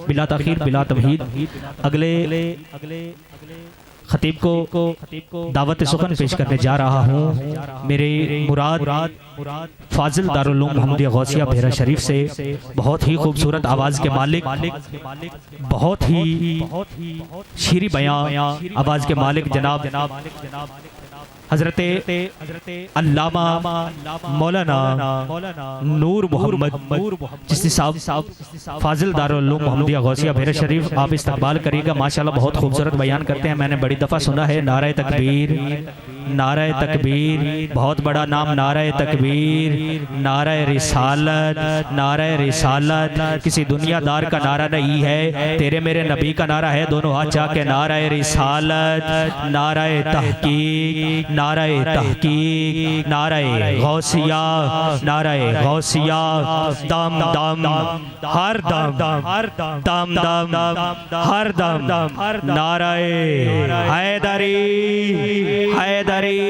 بلا تاخیر بلا تمہید اگلے خطیب کو دعوت سخن پیش کرنے جا رہا ہوں۔ میرے مراد فاضل دارالعلوم محمدیہ غوثیہ بحیرہ شریف سے بہت ہی خوبصورت آواز کے مالک، بہت ہی شیریں بیان آواز کے مالک جناب حضرت علامہ مولانا نور محمد چشتی صاحب فاضل دارالعلوم محمدیہ غوثیہ بحیرہ شریف، آپ استقبال کریے گا۔ ماشاءاللہ بہت خوبصورت بیان کرتے ہیں، میں نے بڑی دفعہ سنا ہے۔ نعرہ تکبیر، نعرہ تکبیر، بہت بڑا نام نعرہ تکبیر، نعرہ رسالت، نعرہ رسالت کسی دنیا دار کا نعرہ نہیں ہے، تیرے میرے نبی کا نعرہ ہے۔ دونوں ہاتھ چاہ کے نعرہ رسالت، نعرہ تحقیق، نعرہ تحقیق، نعرہ غوثیہ، نعرہ غوثیہ، دم دم ہر دم دم دم ہر دم نعرہ حیدری، حیدری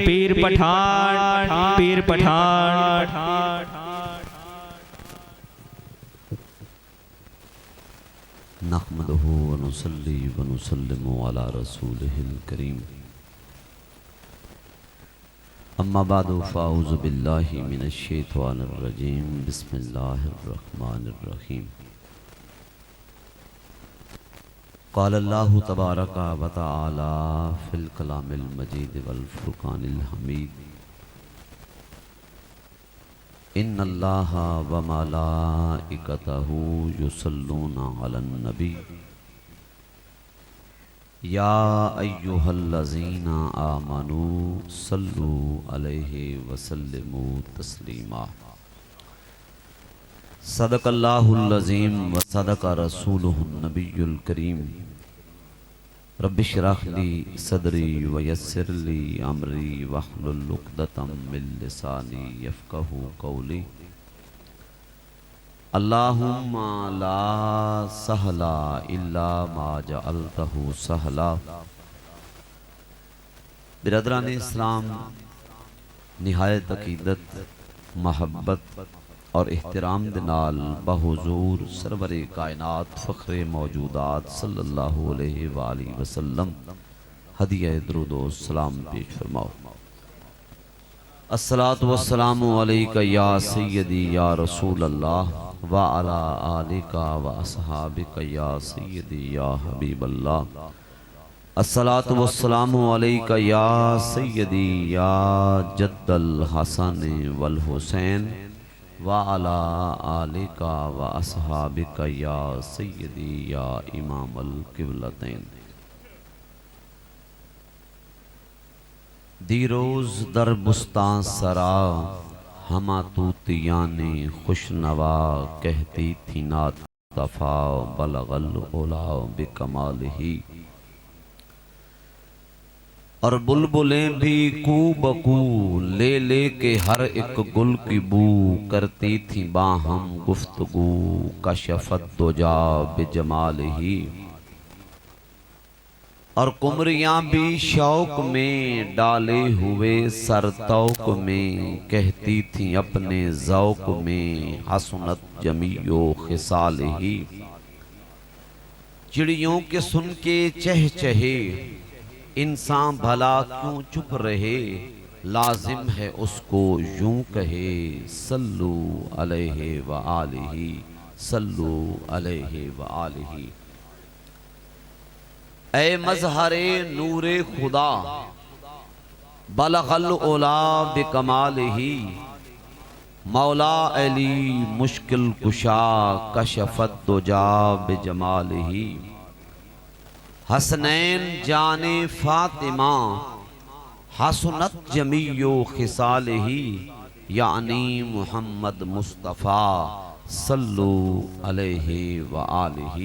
پیر پٹھان، پیر پٹھان۔ نحمدہ ونصلی ونسلم علی رسولہ الکریم، اما بعد فاعوذ باللہ من الشیطان الرجیم، بسم اللہ الرحمن الرحیم۔ قال اللہ تبارک و تعالی فی الکلام المجید والفرقان الحمید، ان اللہ وملائکتہ یصلون علی النبی یا ایہا الذین آمنوا صلوا علیہ وسلموا تسلیما۔ صدق اللہ العظیم وصدق رسولہ النبی الکریم۔ رب اشرح لی صدری ویسر لی امری واحلل عقدۃ من لسانی یفقہوا قولی۔ اللہم لا سہل الا ما جعلتہ سہلا۔ برادران اسلام، نہایت عقیدت، محبت اور احترام دنال بحضور سرور کائنات فخر موجودات صلی اللہ علیہ وآلہ وسلم ہدیہ درود و سلام پیش فرماؤ۔ الصلاۃ والسلام علیک یا سیدی یا رسول اللہ وعلی آلک واصحابک یا سیدی یا حبیب اللہ۔ الصلاۃ والسلام علیک یا سیدی یا جد الحسن والحسین وعلی آلک واصحابک یا سیدی یا امام القبلتین۔ دیروز در بستان سرا ہمہ طوطیان خوش نوا کہتی تھی نعت دفا بلغ العلا بکمالہ۔ اور بلبلیں بھی کو بکو لے لے کے ہر ایک گل کی بو کرتی تھی باہم گفتگو کشفت دجا بجمالہ۔ اور قمریاں بھی شوق میں ڈالے ہوئے سر طوق میں کہتی تھیں اپنے ذوق میں حسنت جمیع خصالہ۔ چڑیوں کے سن کے چہچہے انسان بھلا کیوں چپ رہے، لازم ہے اس کو یوں کہے صلو علیہ وآلہ، صلو علیہ وآلہ۔ اے مظہر نور خدا بلغ العلا بکمالہ، مولا علی مشکل کشا کشفت دجا بجمالہ۔ حسنین جان فاطمہ حسنت جمیع خصالہ، یعنی محمد مصطفیٰ صلو علیہ وآلہ،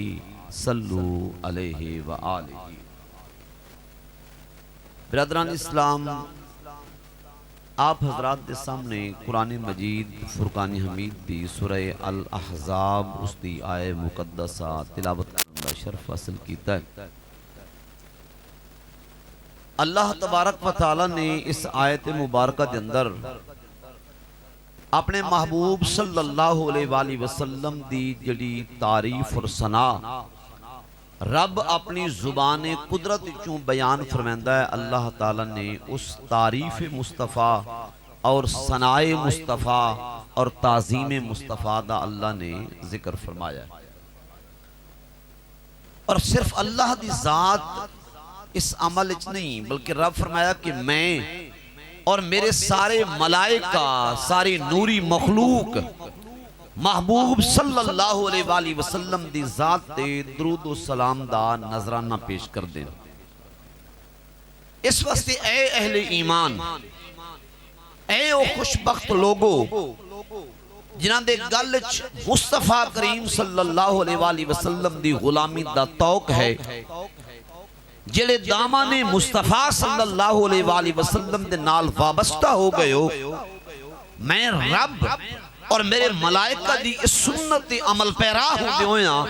صلو علیہ وآلہ۔ برادران اسلام، آپ حضرات دے سامنے قرآن مجید فرقان حمید دی سورہ الاحزاب اس دی آئے مقدسہ تلاوت کرنے کا شرف حاصل کیتا ہے۔ اللہ تبارک و تعالی نے اس آیت مبارکہ دے اندر اپنے محبوب صلی اللہ علیہ وآلہ وسلم دی جڑی تعریف اور ثنا رب اپنی زبان قدرت چوں بیان فرمائندہ ہے. اللہ تعالیٰ نے اس تعریف مصطفیٰ اور ثناء مصطفیٰ اور تعظیم مصطفیٰ دا اللہ نے ذکر فرمایا ہے. اور صرف اللہ دی ذات اس عمل اچ نہیں بلکہ رب فرمایا کہ میں اور میرے سارے ملائکہ ساری نوری مخلوق محبوب صلی اللہ علیہ وآلہ وسلم دی ذات تے درود و سلام دا نظرانہ پیش کر دیں. اس واسطے اے اہل ایمان، اے او خوشبخت لوگو جنہاں دے گلچ مصطفیٰ کریم صلی اللہ علیہ وآلہ وسلم دی غلامی دا توق ہے، جڑے دامان مصطفیٰ صلی اللہ علیہ وآلہ وسلم دے نال وابستہ ہو گئے ہو، میں رب اور میرے ملائکہ دی اس سنت عمل پیرا ہوں دے ہویا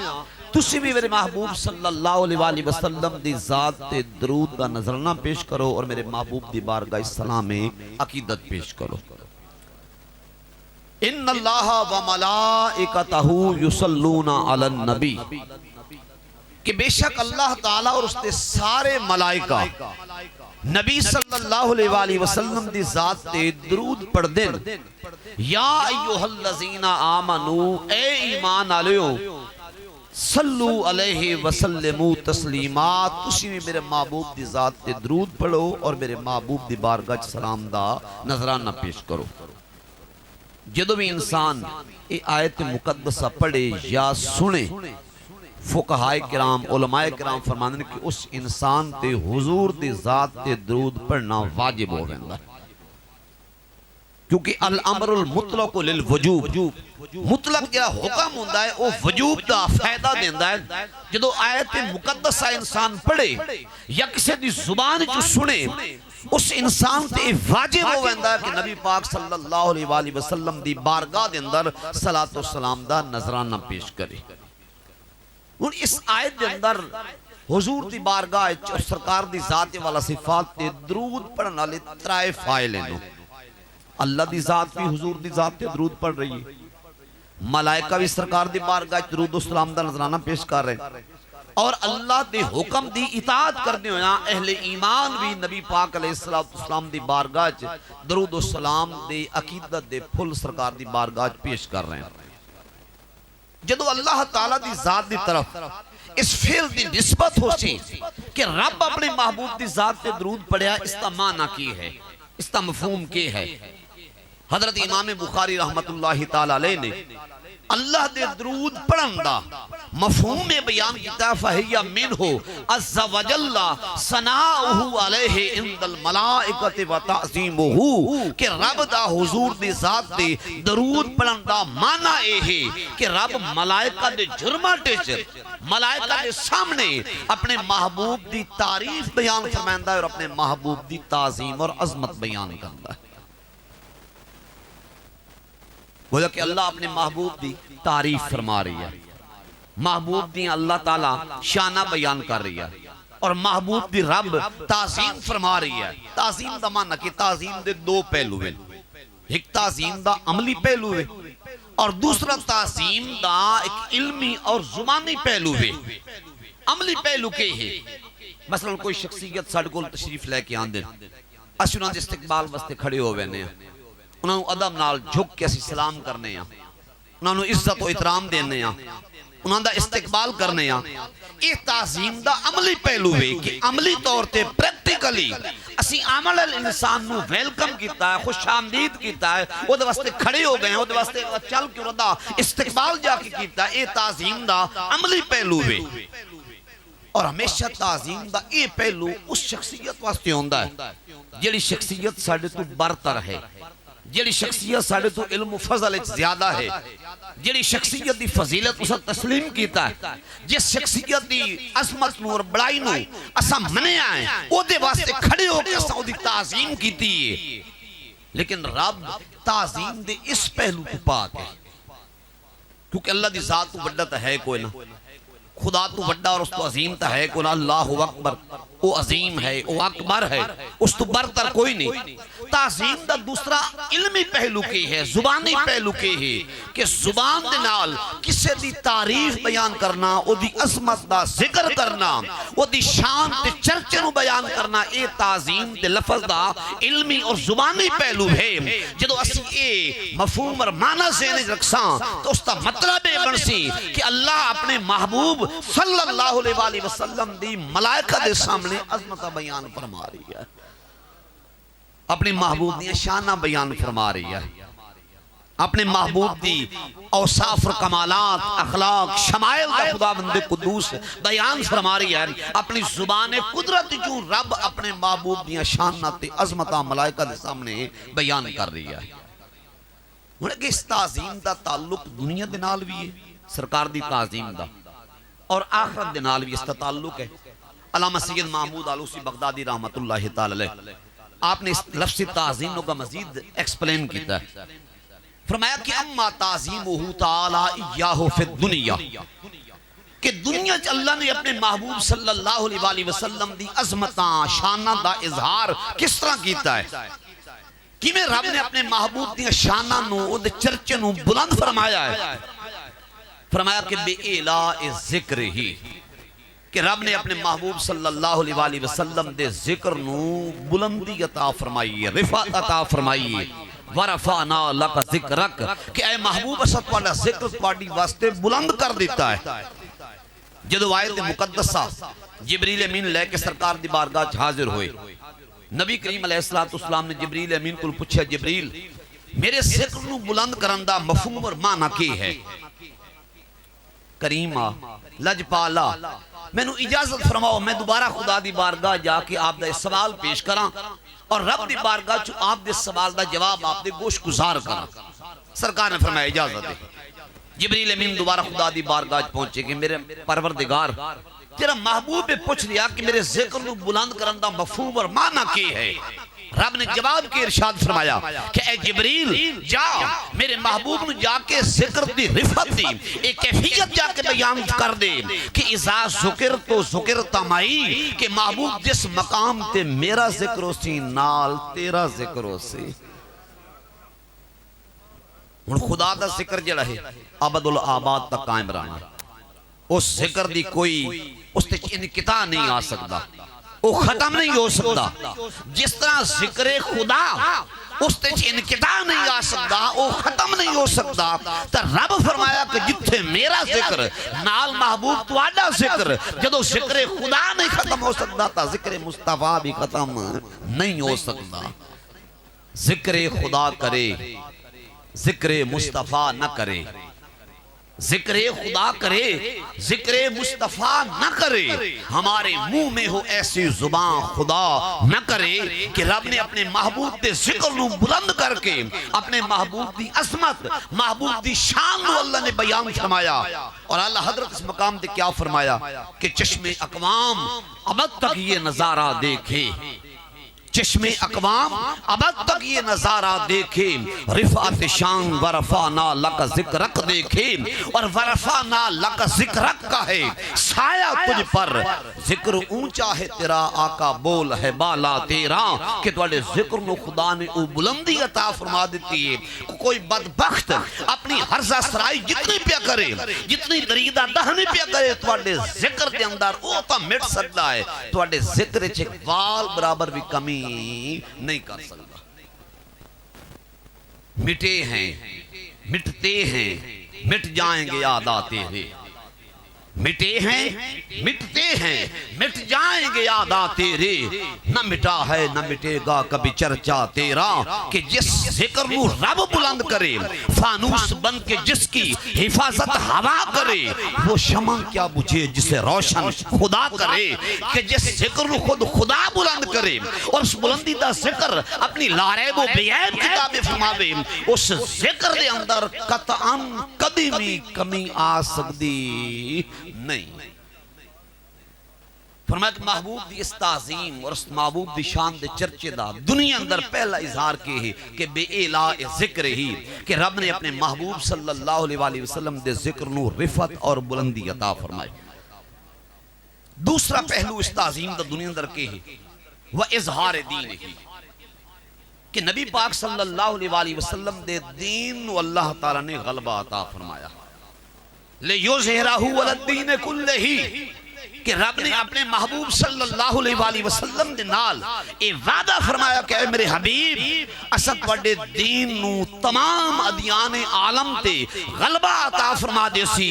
تسی بھی میرے محبوب صلی اللہ علیہ وآلہ وسلم دی ذات تے درود دا نظرانہ پیش کرو اور میرے محبوب دی بارگاہ السلام میں عقیدت پیش کرو. ان اللہ و ملائکتہ یصلون علی النبی، کہ بے شک اللہ تعالیٰ اور اس نے سارے ملائکہ نبی صلی اللہ علیہ وآلہ وسلم دی ذات تے درود پڑھ دیں. یا ایوہ الذین آمنو، اے ایمان آلیو، صلو علیہ وسلمو تسلیمات، تسی بھی میرے محبوب دی ذات تے درود پڑھو اور میرے محبوب دی بارگاہ سلام دا نظرانہ پیش کرو. جدو بھی انسان یہ آیت مقدسہ پڑھے یا سنے، فقہائے کرام علماء کرام فرماندے کہ اس انسان تے حضور دی ذات تے درود پڑھنا واجب ہو گیا، کیونکہ الامر المطلق للوجوب، مطلق جہاں حکم ہوندہ ہے وہ وجوب دا فائدہ دیندہ ہے. جدو آیت مقدسہ انسان پڑھے یا کسی دی زبان جو سنے، اس انسان تے واجب ہو گیا ہے کہ نبی پاک صلی اللہ علیہ وآلہ وسلم دی بارگاہ دے اندر صلاۃ و سلام دا نظرانہ پیش کرے. اور اس آیت دے اندر حضور دی بارگاہ اور سرکار دی ذات والا صفات تے درود پڑھنا لے ترائے فائل ہیں. اللہ دی ذات بھی حضور دی ذات تے درود پڑھ رہی ہے، ملائکہ بھی سرکار دی بارگاہ درود و سلام دا نظرانہ پیش کر رہے ہیں، اور اللہ دے حکم دی اطاعت کرنے ہویا اہل ایمان بھی نبی پاک علیہ السلام دی بارگاہ درود و سلام دے عقیدت دے پھل سرکار دی بارگاہ پیش کر رہے ہیں. جدو اللہ تعالیٰ دی ذات دی طرف اس فعل دی نسبت ہو سی کہ رب اپنے محبوب دی ذات تے درود پڑھیا، اس کا معنی کی ہے، اس کا مفہوم کی ہے. حضرت امام بخاری رحمت اللہ تعالیٰ علیہ نے اللہ دے درود پڑھن دا مفہوم بیان کیتا فہیا منہو عز و جل ثناؤہ علیہ عند الملائکۃ و تعظیمہ، کہ رب دا حضور دی ذات دے درود پڑھن دا معنی اے ہے کہ رب ملائکہ دے جرماٹے چر ملائکہ دے سامنے اپنے محبوب دی تعریف بیان فرمائندہ ہے اور اپنے محبوب دی تعظیم اور عظمت بیان کرتا ہے. گویا کہ اللہ اپنے محبوب دی تعریف فرما رہی ہے، محبوب دی اللہ تعالیٰ شانہ بیان کر رہی ہے، اور محبوب دی رب تعظیم فرما رہی ہے. تعظیم دا معنی کہ تعظیم دے دو پہلو ہیں، ایک تعظیم دا عملی پہلو ہے اور دوسرا تعظیم دا ایک علمی اور زبانی پہلو ہے. عملی پہلو کے ہے، مثلا کوئی شخصیت ساڑھ کو تشریف لے کے آندے، اسی انہوں نے استقبال واسطے کھڑے ہوئے ہیں، انہوں نے ادب نال جھک کے اسی سلام کرنے ہیں، انہوں نے عزت و احترام دینے ہیں، انہوں نے استقبال کرنے ہیں. یہ تعظیم دا عملی پہلو ہے کہ عملی طور تے پریکٹیکلی اسی عمل انسان نو ویلکم کیتا ہے، خوش آمدید کیتا ہے، وہ دے واسطے کھڑے ہو گئے ہیں، وہ دے واسطے چل کے ردا استقبال جا کے کیتا ہے. یہ تعظیم دا عملی پہلو ہے. اور ہمیشہ تعظیم دا یہ پہلو اس شخصیت واسطے ہوندہ ہے جیڑی شخصیت ساڑھے تو برتر ہے، جیڑی شخصیت ساڑھے تو علم و فضل زیادہ ہے، جیڑی شخصیت دی فضیلت اسا تسلیم کیتا ہے، جس شخصیت دی عظمت نو اور بڑائی نو اسا منے آئے او دے واسطے کھڑے ہو کے اسا دی تعظیم کیتی ہے. لیکن رب تعظیم دے اس پہلو کو پاک ہے، کیونکہ اللہ دی ذات تو بڑھتا ہے کوئی نہ. خدا تو وڈا اور اس تو عظیم تا ہے کہ اللہ اکبر، وہ عظیم ہے، وہ اکبر ہے، اس تو برتر کوئی نہیں۔ تعظیم دا دوسرا علمی پہلو کی ہے، زبانی پہلو کی ہے کہ زبان دے نال کسے دی تعریف بیان کرنا، وہ دی عظمت دا ذکر کرنا، وہ دی شان تے چرچے نو بیان کرنا، اے تعظیم دے لفظ دا علمی اور زبانی پہلو ہے۔ جدو اسی اے مفہوم اور معنی ذہن وچ رکھساں تو اس دا مطلب اے بنسی کہ اللہ اپنے محبوب صلی اللہ علیہ وسلم دی ملائکہ دے سامنے عظمت بیان فرما رہی ہے، اپنے محبوب دی شانہ بیان فرما رہی ہے، اپنے محبوب دی اوصاف و کمالات، اخلاق، شمائل دا خدا بند قدوس بیان فرما رہی ہے، اپنی زبان قدرت جو رب اپنے محبوب دی شانہ تے عظمت ملائکہ دے سامنے بیان کر رہی ہے۔ انہیں کہ اس تعظیم دا تعلق دنیا دے نال بھی ہے، سرکار دی تعظیم دا، اور آخرت دے نال بھی اس کا تعلق ہے۔ علامہ سید محمود آلوسی بغدادی رحمت اللہ تعالی آپ نے اس لفظ تعظیم کا مزید ایکسپلین کیتا ہے، فرمایا کہ اما تعظیمہ تعالی ایاہ فی الدنیا، کہ دنیا چ اللہ نے اپنے محبوب صلی اللہ علیہ وسلم دی عظمتاں شانہ دا اظہار کس طرح کیتا ہے، کہ میں رب نے اپنے محبوب دی شانہ نو دے چرچے نو بلند فرمایا ہے۔ فرمایا کہ بے اعلاء ذکر ہی، کہ رب نے اپنے محبوب صلی اللہ علیہ وسلم دے ذکر نو بلندی عطا فرمائی ہے، رفعت عطا فرمائی ہے۔ ورفعنا لک ذکرک، کہ اے محبوب اسد والا ذکر تواڈی واسطے بلند کر دیتا ہے۔ جدو آیت مقدسہ جبریل امین لے کے سرکار دی بارگاہ حاضر ہوئے، نبی کریم علیہ السلام نے جبریل امین کو پوچھا، جبریل میرے ذکر نو بلند کرندہ مفہوم اور معنی کی ہے؟ کریمہ لجپالا میں نو اجازت فرماؤ میں دوبارہ خدا دی بارگاہ جا کے آپ دا سوال پیش کراں اور رب دی بارگاہ چو آپ دے سوال دا جواب آپ دے گوش گزار کراں۔ سرکار نے فرمایا اجازت دے۔ جبریل امین دوبارہ خدا دی بارگاہ پہنچے کہ میرے پروردگار تیرا محبوب نے پوچھ لیا کہ میرے ذکر نو بلند کرندہ مفہوم اور معنی کی ہے؟ رب نے جواب کے ارشاد فرمایا کہ اے جبریل جا میرے محبوب نے جا کے ذکر دی رفعت دی ایک کیفیت جا کے بیان کر دے کہ اذا ذکر تو ذکر تمائی، کہ محبوب جس مقام تے میرا ذکر ہو سی نال تیرا ذکر ہو سی۔ خدا دا ذکر جڑا ہے ابد الآباد تک قائم رہنا، اس ذکر دی کوئی اس تے انقطاع نہیں آ سکتا، وہ ختم نہیں ہو سکتا۔ جس طرح ذکر خدا اس تے انقطاع نہیں آ سکتا، وہ ختم نہیں ہو سکتا، تو رب فرمایا کہ جتھے میرا ذکر نال محبوب تواڈا ذکر، جدو ذکر خدا نہیں ختم ہو سکتا تو ذکر مصطفیٰ بھی ختم نہیں ہو سکتا۔ ذکر خدا کرے ذکر مصطفیٰ نہ کرے، ذکر خدا کرے ذکر مصطفیٰ نہ کرے، ہمارے منہ میں ہو ایسی زبان خدا نہ کرے کہ رب نے اپنے محبوب دے ذکر نو بلند کر کے اپنے محبوب دی عظمت محبوب دی شان نو اللہ نے بیان فرمایا۔ اور اللہ حضرت اس مقام دے کیا فرمایا کہ چشم اقوام ابد تک یہ نظارہ دیکھے، چشم اقوام ابد تک یہ نظارہ دیکھے، رفعت شان ورفعنا لک ذکرک دیکھے، اور ورفعنا لک ذکرک کا ہے سایہ تجھ پر، ذکر اونچا ہے تیرا آقا بول ہے بالا تیرا، کہ تواڈے ذکر نو خدا نے او بلندی عطا فرما دیتی ہے۔ کوئی بدبخت اپنی ہرزہ سرائی جتنی پیا کرے، جتنی دریدہ دہنی پیا کرے، تواڈے ذکر دے اندر او تا مٹ سکتا ہے، تواڈے ذکر چھ وال برابر بھی کمی نہیں کر سکتا۔ مٹے ہیں مٹتے ہیں مٹ جائیں گے یاد آتے ہیں، مٹے ہیں مٹتے ہیں مٹ جائیں گے یاد آتے رے، نہ مٹا ہے نہ مٹے گا کبھی چرچا تیرا، کہ جس ذکر نو رب بلند کرے فانوس بن کے جس کی حفاظت ہوا کرے، وہ شمع کیا بجھے جسے روشن خدا کرے، کہ جس ذکر نو خود خدا بلند کرے اور اس بلندی دا ذکر اپنی لاریب و بیعیب کتاب فرماوے، اس ذکر دے اندر قطعاً کبھی بھی کمی آ سکتی نہیں۔ فرمایا کہ محبوب دی اس تعظیم اور اس محبوب دی شان دے چرچے دا دنیا اندر پہلا اظہار کے ہے کہ بے اعلاء ذکر ہی، کہ رب نے اپنے محبوب صلی اللہ علیہ وسلم دے ذکر نو رفعت اور بلندی عطا فرمائی۔ دوسرا پہلو اس تعظیم دا دنیا اندر کے ہی وہ اظہار دین ہی کہ نبی پاک صلی اللہ علیہ وسلم دے دین و اللہ تعالیٰ نے غلبہ عطا فرمایا لِيُظْهِرَهُ عَلَى الدِّينِ كُلِّهِ کہ رب نے اپنے محبوب صلی اللہ علیہ وسلم دے نال اے وعدہ فرمایا کہ اے میرے حبیب اسد وڈے دین نو تمام ادیان عالم تے غلبہ عطا فرما دے سی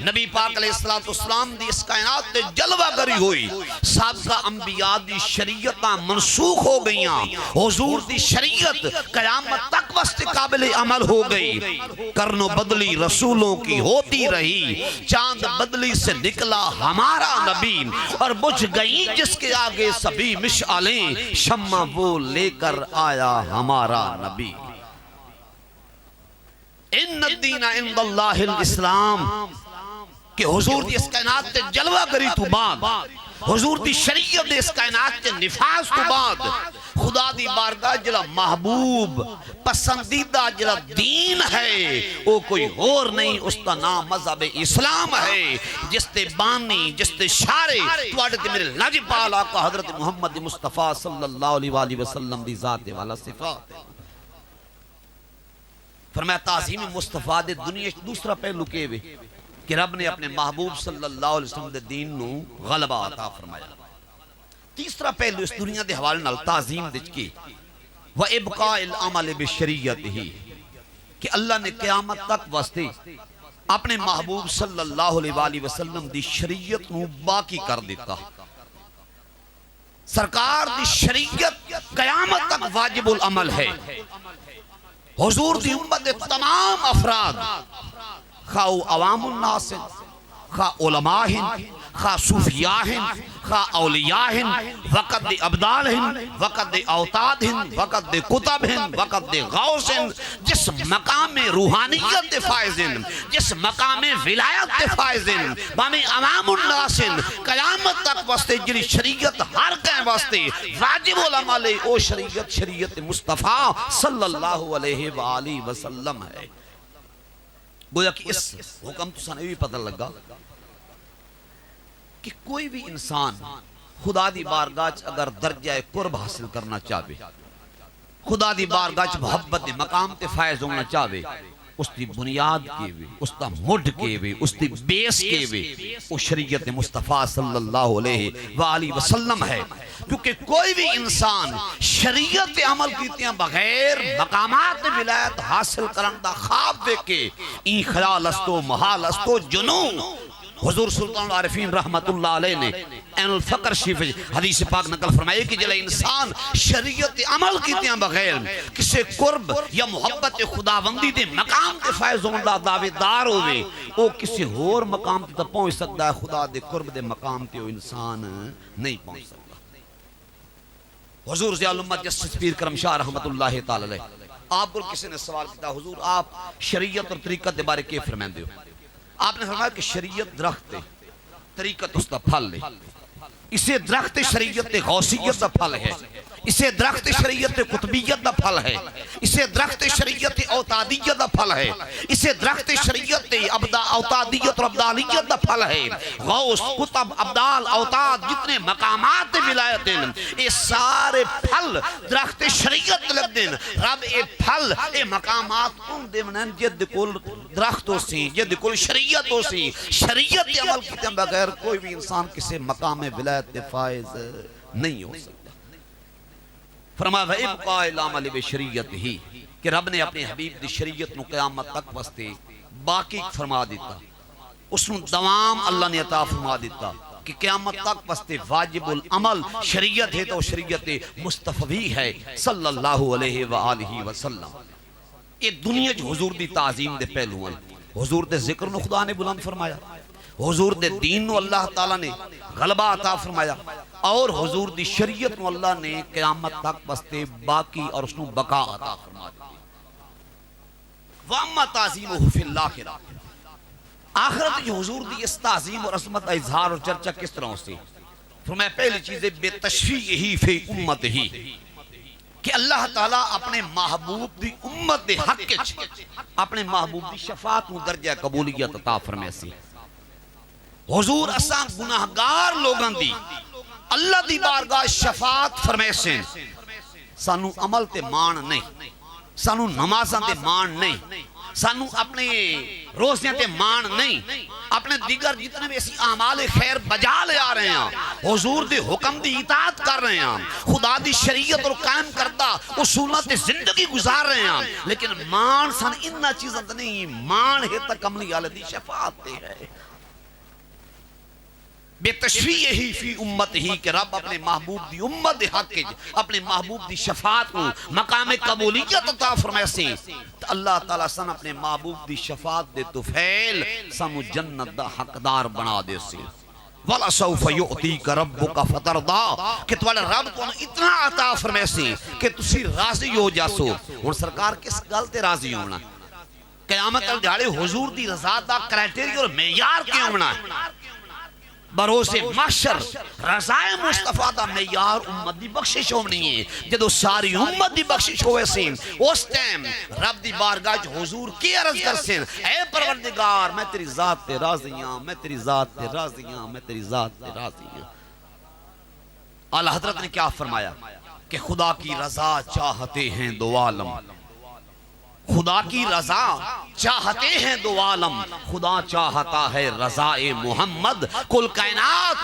نبی پاک علیہ السلام دی اس کائنات تے جلوہ گری ہوئی سابقہ انبیاء دی شریعتاں منسوخ ہو گئیاں حضور دی شریعت قیامت تک واسطے قابل عمل ہو گئی کرنو بدلی رسولوں کی ہوتی رہی چاند بدلی سے نکلا ہمارا نبی اور بجھ گئی جس کے آگے سبھی مشعلیں شمع وہ لے کر آیا ہمارا نبی ان الدین عند اللہ الاسلام کہ حضور دی اس کائنات تے جلوہ گری تو بعد حضور دی شریعت اس کائنات تے نفاذ تو بعد خدا دی بارگاہ جلا محبوب پسندیدہ جلا دین ہے وہ کوئی اور نہیں اس کا نام مذہب اسلام ہے جس تے بانی جس تے شارے توڑے تے میرے لاجپال آقا حضرت محمد مصطفیٰ صلی اللہ علیہ وسلم دی ذات والا صفات فرمایا تعظیم مصطفیٰ دے دنیا دوسرا پہلو کے ہوئے کہ رب نے اپنے محبوب صلی اللہ علیہ وسلم دے دین نو غلبہ عطا فرمایا تیسرا پہلو اس دنیا دے حوالے نال تعظیم دے کی وَإِبْقَاءِ الْعَمَلِ بِالشَّرِيَّتِهِ کہ اللہ نے قیامت تک واسطے اپنے محبوب صلی اللہ علیہ وسلم دی شریعت نو باقی کر دیتا سرکار دی شریعت قیامت تک واجب العمل ہے حضور دی امت دے تمام افراد خواہ عوام الناس خواہ علماء ہیں خواہ صوفیاء ہیں خواہ اولیاء ہیں وقت دے ابدال ہیں وقت دے اوتاد ہیں وقت دے کتب ہیں وقت دے غوث ہیں جس مقام روحانیت دے فائز ہیں جس مقام ولایت دے فائز ہیں بامی عوام الناس ہیں قیامت تک واسطے جنی شریعت ہر کہیں واسطے واجب العمل او شریعت مصطفیٰ صلی اللہ علیہ وآلہ وسلم ہے گویا کہ اس حکم تو سنے بھی پتہ لگا کہ کوئی بھی انسان خدا دی بارگاہ اگر درجہ قرب حاصل کرنا چاہے خدا دی بارگاہ محبت مقام تے فائز ہونا چاہے اس دی بنیاد کے وے اس دا مڈ کے وے اس دی بیس کے وے وہ شریعت مصطفیٰ صلی اللہ علیہ وآلہ وسلم ہے کیونکہ کوئی بھی انسان شریعت عمل کیتے ہیں بغیر مقامات ولایت حاصل کرن دا خواب دے کے این خیال استو محال استو جنون حضور سلطان العارفین رحمت اللہ علیہ نے این الفقر شریف حدیث پاک نقل فرمائے کہ جلے انسان شریعت عمل کیتے ہیں بغیر کسے قرب یا محبت خداوندی دے مقام کے فائز ہوندہ دعوے دار ہوئے وہ کسی اور مقام تے پہنچ سکتا ہے خدا دے قرب دے مقام تے وہ انسان نہیں پہنچ سکتا حضور ضیاء الامت جسٹس پیر کرم شاہ رحمت اللہ تعالی علیہ آپ کو کسی نے سوال کیا حضور آپ شریعت اور طریقت دے بارے کے فرمائیں دے ہو آپ نے فرمایا کہ شریعت درخت ہے طریقت اس کا پھل ہے اسے درخت شریعت غوثیت کا پھل ہے اسے درخت شریعت قطبیت کا پھل ہے اسے درخت شریعت اوتادیت کا پھل ہے اسے درخت شریعت اوتادیت اور ابدالیت کا پھل ہے غوث قطب ابدال اوتاد جتنے مقامات ولایت ہیں یہ سارے پھل درخت شریعت لگ دیں رب یہ پھل یہ مقامات ان دے منن جد کل درخت ہو سی جد کل شریعت ہو سی شریعت عمل کیتے بغیر کوئی بھی انسان کسی مقام ولایت فائز نہیں ہو سکتا فرمایا وَإِبْقَاءِ الْعَمَلِ بِشَرِيَّتِهِ کہ رب نے اپنے حبیب دی شریعت نو قیامت تک واسطے باقی فرما دیتا اس نو دوام اللہ نے عطا فرما دیتا کہ قیامت تک واسطے واجب العمل شریعت ہے تو شریعت مصطفی ہے صلی اللہ علیہ وآلہ وسلم یہ دنیا جو حضور دی تعظیم دے پہلو ہیں حضور دے ذکر نو خدا نے بلند فرمایا حضور دے دین نو اللہ تعالیٰ نے غلبہ عطا فرمایا اور حضور دی شریعت نو اللہ نے قیامت تک بستے باقی اور اس نو بقا عطا فرما دی وَأَمَّا تَعْظِيمُهُ فِي الْآخِرَةِ آخرت جو حضور دی اس تعظیم اور عظمت اظہار اور چرچہ کس طرح سے فرمایا پہلی چیزیں بے تشفیعہ فی امتہ کہ اللہ تعالیٰ اپنے محبوب دی امت دے حق اپنے محبوب دی شفاعت نو درجہ قبولیت عطا فرمائے سی حضور اساں گناہگار لوگاں دی اللہ دی بارگاہ شفاعت فرمائے سے سانو عمل تے مان نہیں، سانو نمازاں تے مان نہیں، سانو اپنے روزیاں تے مان نہیں، اپنے دیگر جتنے بھی ایسی اعمال خیر بجا لے آ رہے ہیں، حضور دے حکم دی اطاعت کر رہے ہیں، خدا دی شریعت اور قائم کردہ اصولوں تے زندگی گزار رہے ہیں، لیکن مان سان انہا چیزاں تے نہیں، مان ہے تک عملی آلہ دی شفاعت تے ہے بے تشفیع ہی فی امت ہی کہ رب اپنے محبوب دی امت دی حق کے اپنے محبوب دی شفاعت کو مقام قبولیت عطا فرمائے سے اللہ تعالیٰ سن اپنے محبوب دی شفاعت دے توفیل سنو جنت دا حقدار بنا دے سے وَلَا سَوْفَ يُعْتِيكَ رَبُّكَ فَتَرْضَا کہ تمہارے رب کو اتنا عطا فرمائے سے کہ تسی راضی ہو جاسو. اور سرکار کس گل تے راضی ہونا؟ قیامت الجھاڑے حضور دی رضا دا کرائٹیریا اور معیار کیوں ہونا ہے؟ بروز محشر رضائے مصطفیٰ دا معیار امت دی بخشش ہونی ہے. جدو ساری امت دی بخشش ہوئے سین اس ٹائم رب دی بارگاہ حضور کی عرض کر سین اے پروردگار میں تیری ذات تے راضی ہوں، میں تیری ذات تے راضی ہوں، میں تیری ذات تے راضی ہوں. اعلیٰ حضرت نے کیا فرمایا کہ خدا کی رضا چاہتے ہیں دو عالم، خدا کی رضا چاہتے ہیں دو عالم، خدا چاہتا ہے رضا محمد. کل کائنات،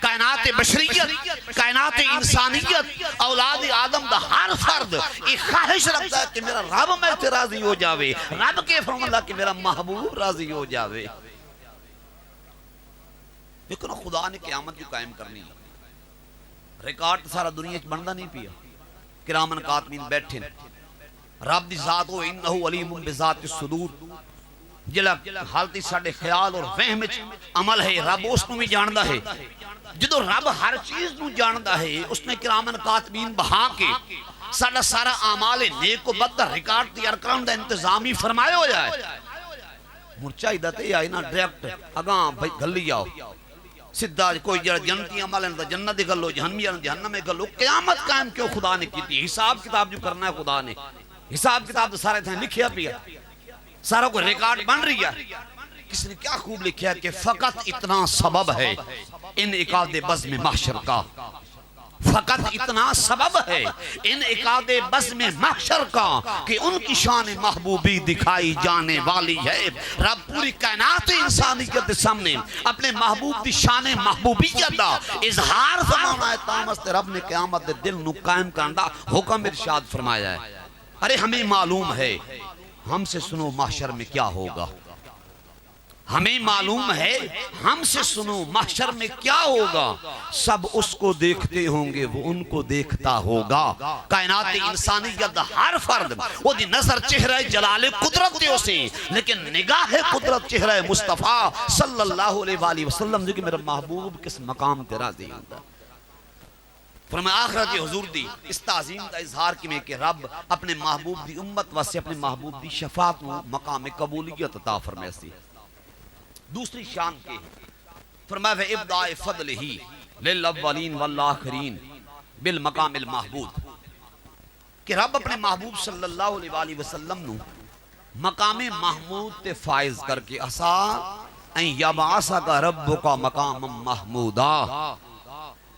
کائنات بشریت، کائنات انسانیت، اولاد آدم دا ہر فرد ایک خواہش رکھتا ہے کہ میرا رب میں تے راضی ہو جاوے. رب کے فرمان اللہ کہ میرا محبوب راضی ہو جاوے. لیکن خدا نے قیامت جو قائم کرنی ریکارڈ سارا دنیا چ بندا نہیں پیا. کرامن کاتبین بیٹھے رب دی ذات ہو انہو علیم بذات الصدور جلا حالتی ساڑے خیال اور وہم عمل ہے. رب اس نو بھی جاندہ ہے. جدو رب ہر چیز نو جاندہ ہے اس نے کرامن کاتبین بہا کے ساڑا سارا اعمال نیک و بد دا ریکارڈ تیار کرن دا انتظامی فرمائے ہو جائے. مرچہ ہی داتے یا اینا ڈریکٹ اگاں بھائی گھلی آؤ سدھا کوئی جنتی عمل ہے جنت گلو، جہنمی جہنم میں گلو. قیامت قائم کیوں خدا نے کی تھی؟ حساب کتاب جو کرنا ہے خدا نے حساب کتاب تو سارے تھے لکھیا پیا، سارا کوئی ریکارڈ بن رہی ہے. کس نے کیا خوب لکھیا کہ فقط اتنا سبب ہے انعقاد بزم محشر کا، فقط اتنا سبب ہے انعقاد بزم محشر کا کہ ان کی شان محبوبی دکھائی جانے والی ہے. رب پوری کائنات انسانیت سامنے اپنے محبوب دی شان محبوبیت دا اظہار فرمانا ہے. تامست رب نے قیامت دل نو قائم کرنا حکم ارشاد فرمایا ہے. ارے ہمیں معلوم ہے، ہم سے سنو محشر میں کیا ہوگا. ہمیں معلوم ہے، ہم سے سنو محشر میں کیا ہوگا. سب اس کو دیکھتے ہوں گے، وہ ان کو دیکھتا ہوگا. کائنات انسانیت ہر فرد وہ دی نظر چہرہ جلال قدرت دیو سے، لیکن نگاہ قدرت چہرہ مصطفیٰ صلی اللہ علیہ وآلہ وسلم جو کہ میرا محبوب کس مقام تے راضی ہوتا. فرمایا آخرت حضور دی اس تعظیم دا اظہار کی میں کہ رب اپنے محبوب دی امت واسے اپنے محبوب دی شفاعت و مقام قبولیت عطا فرمائے سی. دوسری شان کے فرمایا ہے ابداء فضلہ للاولین والآخرین بالمقام المحبود کہ رب اپنے محبوب صلی اللہ علیہ وآلہ وسلم نو مقام محمود تے فائز کر کے اسا این یبعثک ربک مقام محمودا.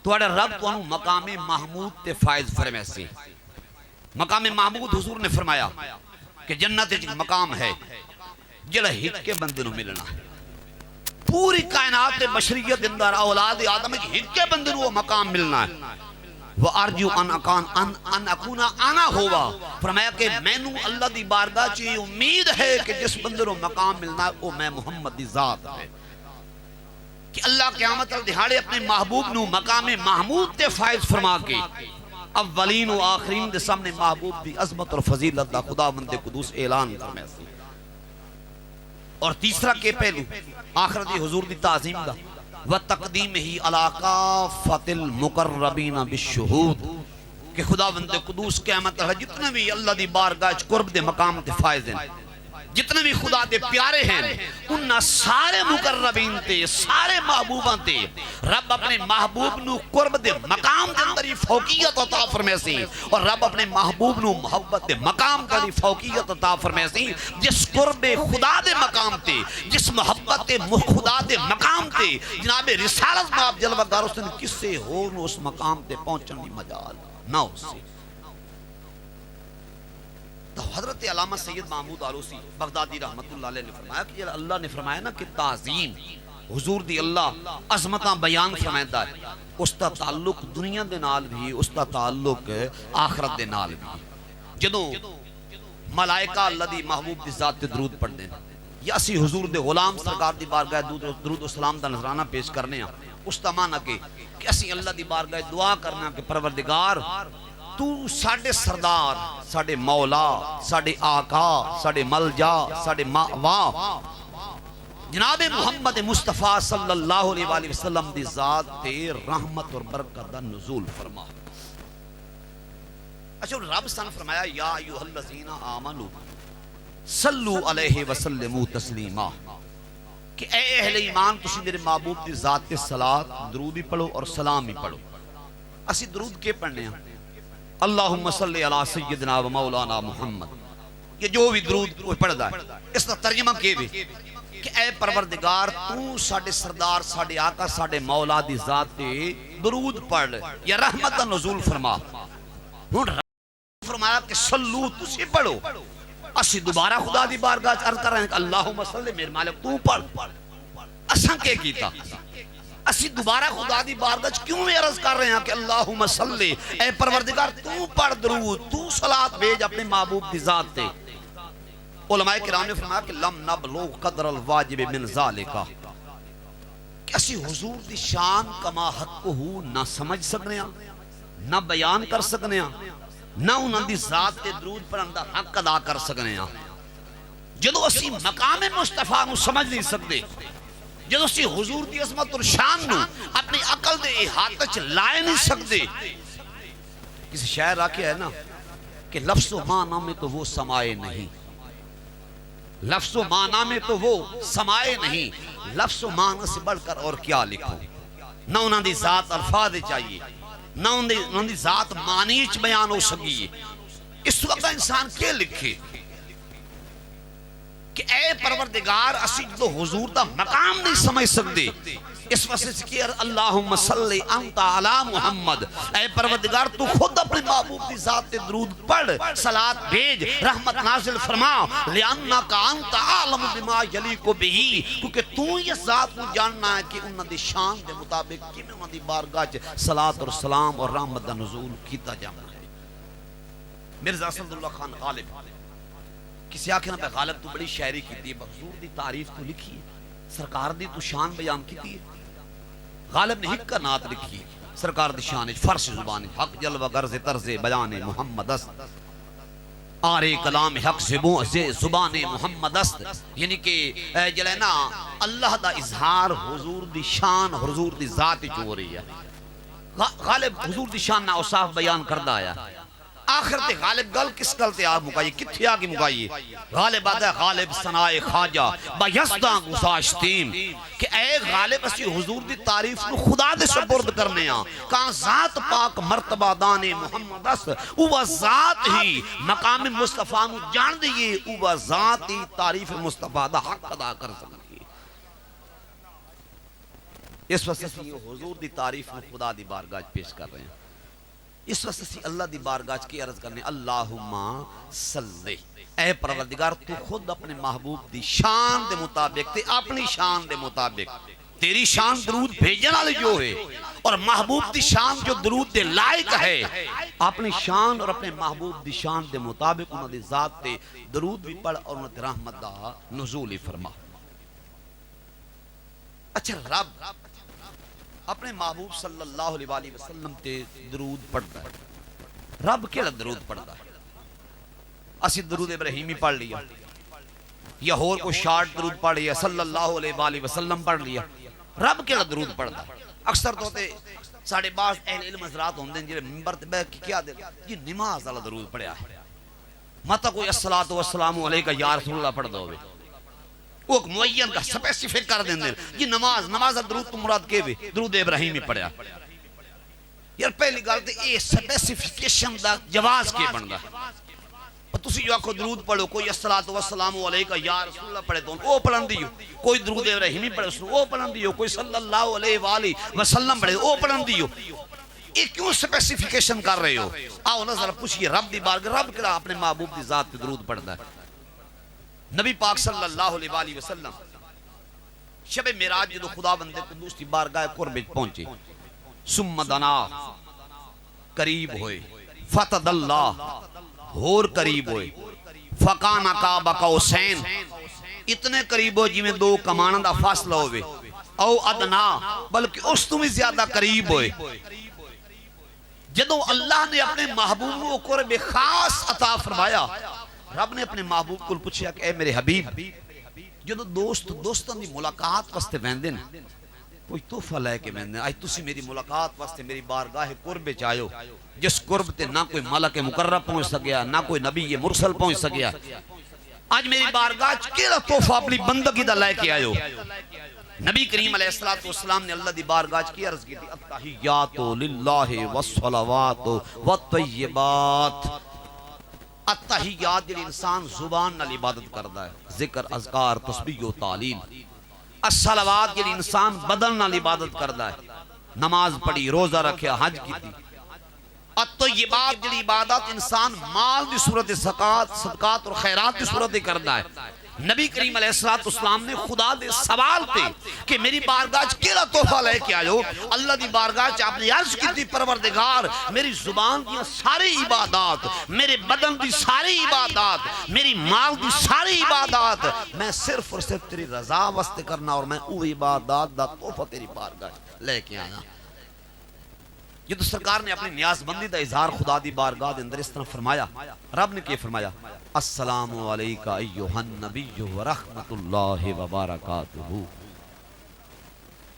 توڑا رب کو انہوں مقام محمود تے فائز فرمائے سے. مقام محمود حضور نے فرمایا کہ جنت ایک مقام ہے جلہ ہٹ کے بندے نو ملنا ہے. پوری کائنات بشریت اندر اولاد آدم ایک ہٹ کے بندے نو وہ مقام ملنا ہے. وَأَرْجُو أَنْ أَكُونَ آنا ہوا. فرمایا کہ میں نو اللہ دی بارگاہ چاہیے امید ہے کہ جس بندے نو مقام ملنا ہے وہ میں محمد دی ذات ہے. کہ اللہ قیامت دہاڑے اپنے محبوب نو مقام محمود تے فائز فرما کے اولین و آخرین دے سامنے محبوب دی عظمت اور فضیلت دا خدا مند قدوس اعلان فرمائے سی. اور تیسرا کے پہلو آخرت حضور دی تعظیم دا وَتَقْدِيمِهِ عَلَىٰ كَافَّةِ الْمُقَرَّبِينَ بِالشُّهُودِ کہ خدا بند قدوس قیامت جتنے بھی اللہ دی بارگاہ قرب دے مقام تے فائز ہیں جتنے بھی خدا دے پیارے ہیں انہاں سارے مقربین تے سارے محبوباں تے رب اپنے محبوب نو قرب دے مقام دے اندر فوقیت عطا فرمائے سی، اور رب اپنے محبوب نو محبت دے مقام کا دی فوقیت عطا فرمائے سی، جس قرب خدا دے مقام تے، جس محبت خدا دے مقام تے جناب رسالت میں آپ جلوہ گار اس نے کسے ہو نو اس مقام تے پہنچن دی مجال نہ ہو سی۔ تو حضرت علامہ سید محمود آلوسی بغدادی رحمت اللہ علیہ نے فرمایا کہ اللہ نے فرمایا نا کہ تعظیم حضور دی اللہ عظمتاں بیان فرمائندہ ہے، اس کا تعلق دنیا دے نال بھی، اس کا تعلق آخرت دے نال بھی۔ جدوں ملائکہ اللہ دی محبوب دی ذات تے درود پڑھ دیں یا اسی حضور دے غلام سرکار دی بارگاہ درود و سلام دا نذرانہ پیش کرنے ہیں، اس کا معنی کہ اسی اللہ دی بارگاہ دعا کرنا کہ پروردگار تو ساڑے سردار، ساڑے مولا، ساڑے آقا، ساڑے ملجا، ساڑے ماوا جناب محمد مصطفیٰ صلی اللہ علیہ وآلہ وسلم دی ذات تے رحمت اور برکت دا نزول فرما۔ اچھا رب سن فرمایا یا ایوہ الذین آمنوا صلو علیہ وسلموا تسلیما، کہ اے اہل ایمان تسی میرے محبوب دی ذات تے صلاة درود ہی پڑھو اور سلام ہی پڑھو۔ اسی درود کے پڑھنے ہیں اللہم صلی علی سیدنا و مولانا محمد، یہ جو بھی درود پڑھ دا ہے اس کا ترجمہ کے بھی کہ اے پروردگار تو ساڑے سردار، ساڑے آقا، ساڑے مولا دی ذات تے درود پڑھ یا رحمت نزول فرما۔ فرمایا کہ صلو تسی پڑھو، اسی دوبارہ خدا دی بارگاہ عرض کر رہے ہیں کہ اللہم صلی میرے مالک تو پڑھ، اساں کے کیتا اسی دوبارہ خدا دی بارگاہ کیوں میں عرض کر رہے ہیں کہ اللہم صلی اے پروردگار تو پڑھ درود، تو صلاة بھیج اپنے محبوب دی ذات تے۔ علماء کرام نے فرمایا کہ لم نبلغ قدر الواجب من ذالکا، کہ اسی حضور دی شان کما حق ہو نہ سمجھ سکنے ہیں، نہ بیان کر سکنے ہیں، نہ انہوں دی ذات تے درود پر اندہ حق ادا کر سکنے ہیں۔ جدو اسی مقام مصطفیٰ نو سمجھ نہیں سکتے، جدو اسی حضور دی عظمت اور شان نو اپنی عقل دے احاطہ لائے نہیں سکتے۔ کسی شاعر آکے ہے نا کہ لفظ و معنی میں تو وہ سمائے نہیں، لفظ و معنی میں تو وہ سمائے نہیں، لفظ و معنی سے بڑھ کر اور کیا لکھو۔ نہ انہوں دی ذات الفاظ چاہیے، نہ انہوں دی ذات معنیچ بیان ہو سکی۔ اس وقت انسان کیا لکھے کہ اے پروردگار اسی جو حضور دا مقام نہیں سمجھ سکتے، اس واسطے سے کہ اللہم صلی انت علی محمد، اے پروردگار تو خود اپنے محبوب دی ذات تے درود پڑھ، صلاة بھیج، رحمت نازل فرما، لِأَنَّكَ أَنْتَ عَالَمُ بِمَا يَلِيقُ بِهِ، کیونکہ تو یہ ذات کو جاننا ہے کہ انہوں دی شان دے مطابق کی میں انہوں دی بارگاہ صلاة اور سلام اور رحمت دا نزول کیتا جانا ہے۔ مرزا اسد اللہ خان غالب کسی آکھنا پہ غالب تو بڑی شاعری کی تھی، حضور دی تعریف تو لکھی ہے، سرکار دی تو شان بیان کی تھی، غالب نے حق کا نات لکھی سرکار دی شان فرش زبان حق جلوہ غرض طرز بیان محمد است، آرے کلام حق زبان محمد است، یعنی کہ جلنا اللہ دا اظہار حضور دی شان حضور دی ذات جو رہی ہے۔ غالب حضور دی شان نہ اوصاف بیان کردہ آیا، آخر تے غالب گل کس گل تے آپ مکائیے، کتھے آگے مکائیے؟ غالب آدھا غالب سنائے خواجہ بایستان گزاشتیم، کہ اے غالب اسی حضور دی تعریف نو خدا دے سپرد کرنے ہاں، کہاں ذات پاک مرتبہ دان محمد است، اوہ ذات ہی مقام مصطفیٰ نو جان دیئے، اوہ ذات ہی تعریف مصطفیٰ دا حق ادا کر سکتی۔ اس وقت سے یہ حضور دی تعریف نو خدا دی بارگاہ پیش کر رہے ہیں۔ اس وقت سے اللہ دی بارگاہ کی عرض کرنے اللہم صلی، اے پروردگار تو خود اپنے محبوب دی شان دے مطابق تے اپنی شان دے مطابق، تیری شان درود بھیجن والے جو ہے اور محبوب دی شان جو درود دے لائق ہے، اپنی شان اور اپنے محبوب دی شان دے مطابق انہوں دی ذات تے درود بھی پڑھ اور انہوں دی رحمت دا نزول فرما۔ اچھا رب اپنے محبوب صلی اللہ علیہ وسلم تے درود پڑھتا ہے، رب کیڑا درود پڑھتا ہے؟ اسی درود ابراہیمی پڑھ لیا یا اور کو شارٹ درود پڑھ لیا، صلی اللہ علیہ وسلم پڑھ لیا، رب کیڑا درود پڑھتا ہے؟ اکثر تو تے ساڑھے بعض اہل علم حضرات ہوندے ہیں جنہیں ممبر تے بیٹھ کے کیا دے جی نماز والا درود پڑھیا ہے، ماتا کوئی الصلاۃ والسلام علیکہ یا رسول اللہ پڑھ دو وہ ایک معین کا سپیسیفک کر دیں یہ نماز درود تو مراد کے بھی درود ابراہیم ہی پڑھیا یار پہلی گل تے اے سپیسیفیکیشن دا جواز کے بندا اور تسی جو آکھو درود پڑھو کوئی الصلاۃ والسلام علیکہ یا رسول اللہ پڑھے تو وہ پڑھن دیو کوئی درود ابراہیمی پڑھے اس وہ پڑھن دیو کوئی صلی اللہ علیہ وآلہ وسلم پڑھے وہ پڑھن دیو یہ کیوں سپیسیفیکیشن کر رہے ہو آؤ نا ذرا پوچھئے رب دی بارگاہ رب کڑا اپنے محبوب دی ذات پہ درود پڑھتا ہے نبی پاک صلی اللہ علیہ وآلہ وسلم شب معراج جدو خدا بندے قدوس دی بارگاہ قرب پہنچے ثم دنا قریب ہوئے فتد اللہ اور قریب ہوئے فقان قاب قوسین اتنے قریب ہوئے جی میں دو کمانہ دا فاصلہ ہوئے او ادنا بلکہ اس تو بھی زیادہ قریب ہوئے جدو اللہ نے اپنے محبوب کو قرب خاص عطا فرمایا رب نے اپنے محبوب کو پوچھا کہ اے میرے حبیب جدو دوستان دی ملاقات واسطے ویندے نا کوئی تحفہ لے کے ویندے آج تسی میری ملاقات واسطے میری بارگاہ قرب چاہو جس قرب تے نہ کوئی ملک مقرب پہنچ سکیا نہ کوئی نبی مرسل پہنچ سکیا آج میری بارگاہ کیڑا تحفہ اپنی بندگی دا لے کے آئو نبی کریم علیہ السلام نے اللہ دی بارگاہ کی عرض کی تھی التحیات للہ والصلوات والطیبات التحیات جلی انسان زبان نال عبادت کردا ہے ذکر اذکار تسبیح و تعلیل الصلوات جلی انسان بدن نال عبادت کردا ہے نماز پڑھی روزہ رکھیا حج کی تھی الطیبات جلی عبادت انسان مال دی صورت صدقات اور خیرات دی صورت کردا ہے نبی کریم علیہ السلام نے خدا دے سوال تے کہ میری بارگاہ کیڑا تحفہ لے کے آئو اللہ دی بارگاہ آپ نے عرض کی تھی پروردگار میری زبان دی ساری عبادات میرے بدن دی ساری عبادات میری مال دی ساری عبادات میں صرف اور صرف تیری رضا واسطے کرنا اور میں او عبادات دا تحفہ تیری بارگاہ لے کے آیا یہ تو سرکار نے اپنی نیاز بندی دا اظہار خدا دی بارگاہ دے اندر اس طرح فرمایا رب نے کیا فرمایا السلام علیکہ ایوہ النبی ورحمت اللہ وبرکاتہ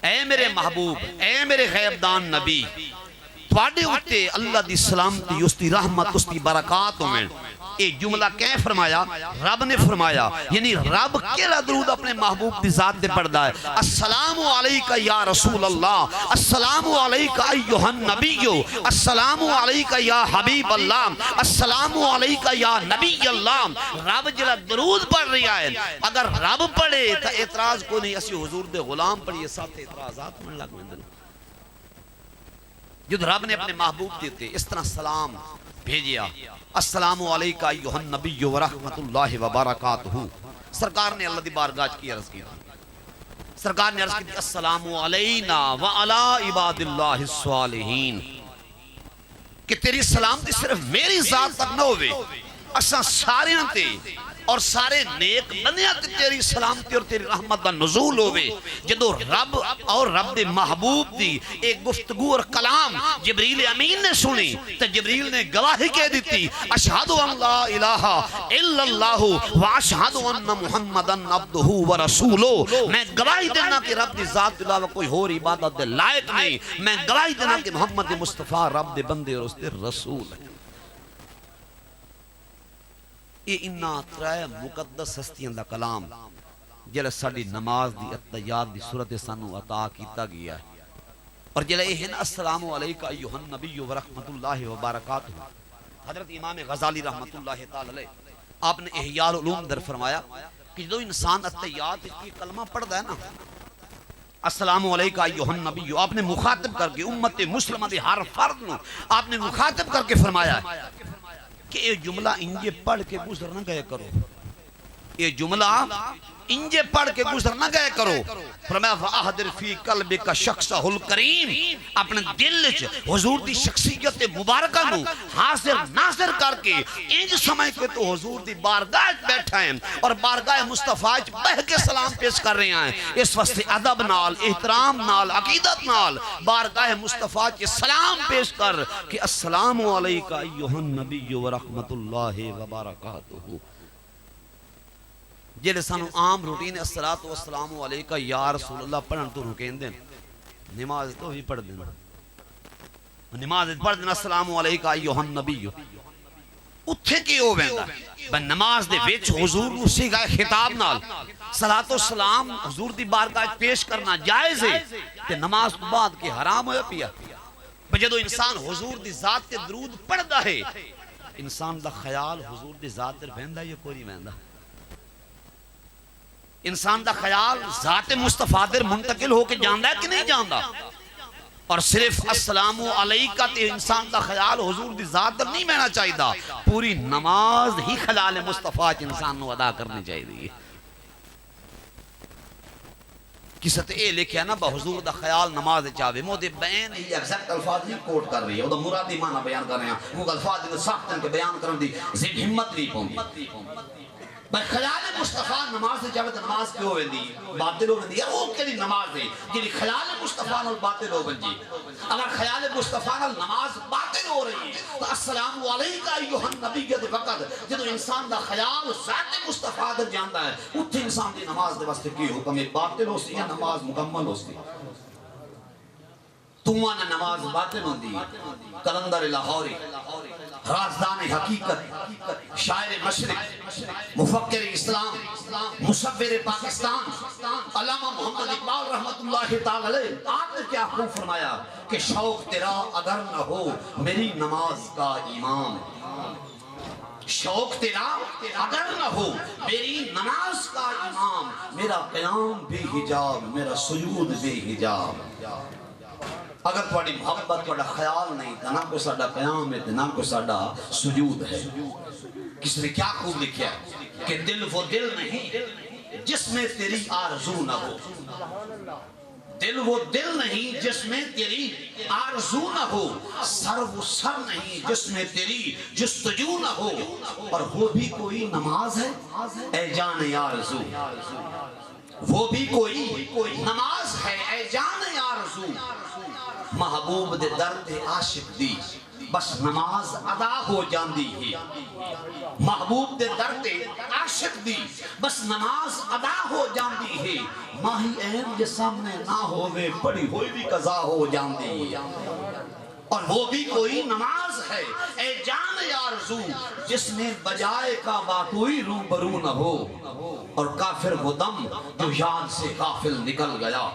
اے میرے محبوب اے میرے غیبدان نبی تواڈے اتے اللہ دی سلامتی اس دی رحمت اس دی برکات میں ایک جملہ کہیں فرمایا رب نے فرمایا یعنی رب کیڑا درود اپنے محبوب دی ذات دے پڑھدا ہے السلام علیکہ یا رسول اللہ السلام علیکہ ایوہ النبی السلام علیکہ یا حبیب اللہ السلام علیکہ یا نبی اللہ رب جلا درود پڑھ رہی ہے اگر رب پڑھے تو اعتراض کو نہیں اسی حضور دے غلام پڑھیے ساتھ اعتراضات من لگ مندن جد رب نے اپنے محبوب دیتے اس طرح سلام بھیجیا السلام علیکہ ایوہ النبی ورحمت اللہ وبرکاتہ سرکار نے اللہ دی بارگاہ کی عرض کی سرکار نے عرض کی السلام علینا وعلی عباد اللہ الصالحین کہ تیری سلامتی صرف میری ذات تک نہ ہوئے اساں سارے تے اور سارے نیک بندیاں تے تیری سلامتی اور تیری رحمت دا نزول ہوئے جدو رب اور رب دے محبوب دی ایک گفتگو اور کلام جبریل امین نے سنی تو جبریل نے گواہی کہہ دیتی اشہدو ان لا الہ الا اللہ واشہدو ان محمدن عبدہ ورسولو میں گواہی دینا کہ رب دی ذات علاوہ کوئی اور عبادت دے لائق نہیں میں گواہی دینا کہ محمد مصطفیٰ رب دے بندے اور اس دے رسول ہے یہ انہا ترائے مقدس ہستیاں دا کلام جلے ساڑی نماز دی اتیاد دی صورت سانو عطا کیتا گیا ہے اور جلے اہن السلام علیکہ ایوہ النبی ورحمت اللہ وبرکاتہ حضرت امام غزالی رحمت اللہ تعالی آپ نے احیاء العلوم در فرمایا کہ جو انسان اتیاد کی کلمہ پڑھ دا ہے نا السلام علیکہ ایوہ النبی آپ نے مخاطب کر کے امت مسلمہ دی ہر فرد نو آپ نے مخاطب کر کے فرمایا ہے کہ یہ جملہ انجے پڑھ کے گزر نہ گئے کرو یہ جملہ انجے پڑھ کے گزر نہ گئے کرو فرمایا فَأَحْدِرْ فِي قَلْبِكَ شَخْصَهُ الْكَرِيمِ اپنے دل چ حضور دی شخصیت مبارکہ نو حاضر ناظر کر کے انج سمجھ کے تو حضور دی بارگاہ بیٹھا ہیں اور بارگاہ مصطفیٰ بہ کے سلام پیش کر رہے ہیں اس واسطے ادب نال احترام نال عقیدت نال بارگاہ مصطفیٰ کے سلام پیش کر کہ السلام علیکہ ایوہ النبی ورحمت اللہ وبرکاتہ جیلے سانو عام روٹین الصلاۃ والسلام علیکہ یا رسول اللہ پڑھن تو رکین دیں نماز تو بھی پڑھ دیں نماز پڑھ دیں السلام علیکہ ایوہ النبی اتھے کی ہو ویندا بن نماز دے وچ حضور نو سیگائے خطاب نال صلاۃ و سلام حضور دی بارگاہ پیش کرنا جائز ہے تے نماز تو بعد کے حرام ہویا پیا جدو انسان حضور دی ذات تے درود پڑھدا ہے انسان دا خیال حضور دی ذات تے ویندا یا کوئی ویندا انسان دا خیال ذات مصطفیٰ در منتقل ہو کے جاندا ہے کہ نہیں جاندا اور صرف السلام علیکہ تے انسان دا خیال حضور دی ذات در نہیں مہنا چاہی دا پوری نماز ہی خلال مصطفیٰ انسان نو ادا کرنی چاہی دی کسی تے اے لکھیا نا با حضور دا خیال نماز چاہوے مو دے بین ہی ایگزیکٹ الفاظ ہی کوٹ کر رہی ہے وہ دا مرادی معنی بیان کر رہے ہیں وہ الفاظ دے ساختن کے بیان کرن دی زید ہمت نہیں پہنگی بھائی خیال مصطفیٰ نماز سے چاہوے تو نماز کیوں ہوئے دی باطل ہوئے دی وہ کلی نماز ہے جنہی خیال مصطفیٰ نال باطل ہو بنجی اگر خیال مصطفیٰ نال نماز باطل ہو رہی ہے تو السلام علیکہ ایوہ النبی کے وقت جنہو انسان دا خیال ذات مصطفیٰ در جاندہ ہے اتھے انسان دی نماز دے واسطے کی حکم ہے باطل ہو سی یا نماز مکمل ہو سی تمہانا نماز باطل ہو دی کلندر لاہوری رازدان حقیقت شاعر مشرق مفکر اسلام مصور پاکستان علامہ محمد اقبال رحمت اللہ تعالی علیہ آپ نے کیا خوب فرمایا کہ شوق تیرا اگر نہ ہو میری نماز کا امام شوق تیرا اگر نہ ہو میری نماز کا امام میرا قیام بے حجاب میرا سجود بے حجاب اگر تھوڑی محبت تھوڑا خیال نہیں تھا نہ کوئی ساڑھا قیام ہے نہ کوئی ساڑھا سجود ہے کس نے کیا خوب لکھیا ہے کہ دل وہ دل نہیں جس میں تیری آرزو نہ ہو دل وہ دل نہیں جس میں تیری آرزو نہ ہو سر وہ سر نہیں جس میں تیری جستجو نہ ہو اور وہ بھی کوئی نماز ہے اے جان آرزو وہ بھی کوئی نماز ہے اے جان آرزو محبوب دے درد عاشق دی بس نماز ادا ہو جاندی ہے محبوب دے درد عاشق دی بس نماز ادا ہو جاندی ہے ماہی اہم یہ سامنے نہ ہوئے پڑی ہوئی بھی قضا ہو جاندی ہے اور وہ بھی کوئی نماز ہے اے جان آرزو جس میں بجائے کا کوئی روبرو نہ ہو اور کافر وہ دم جو یاد سے غافل نکل گیا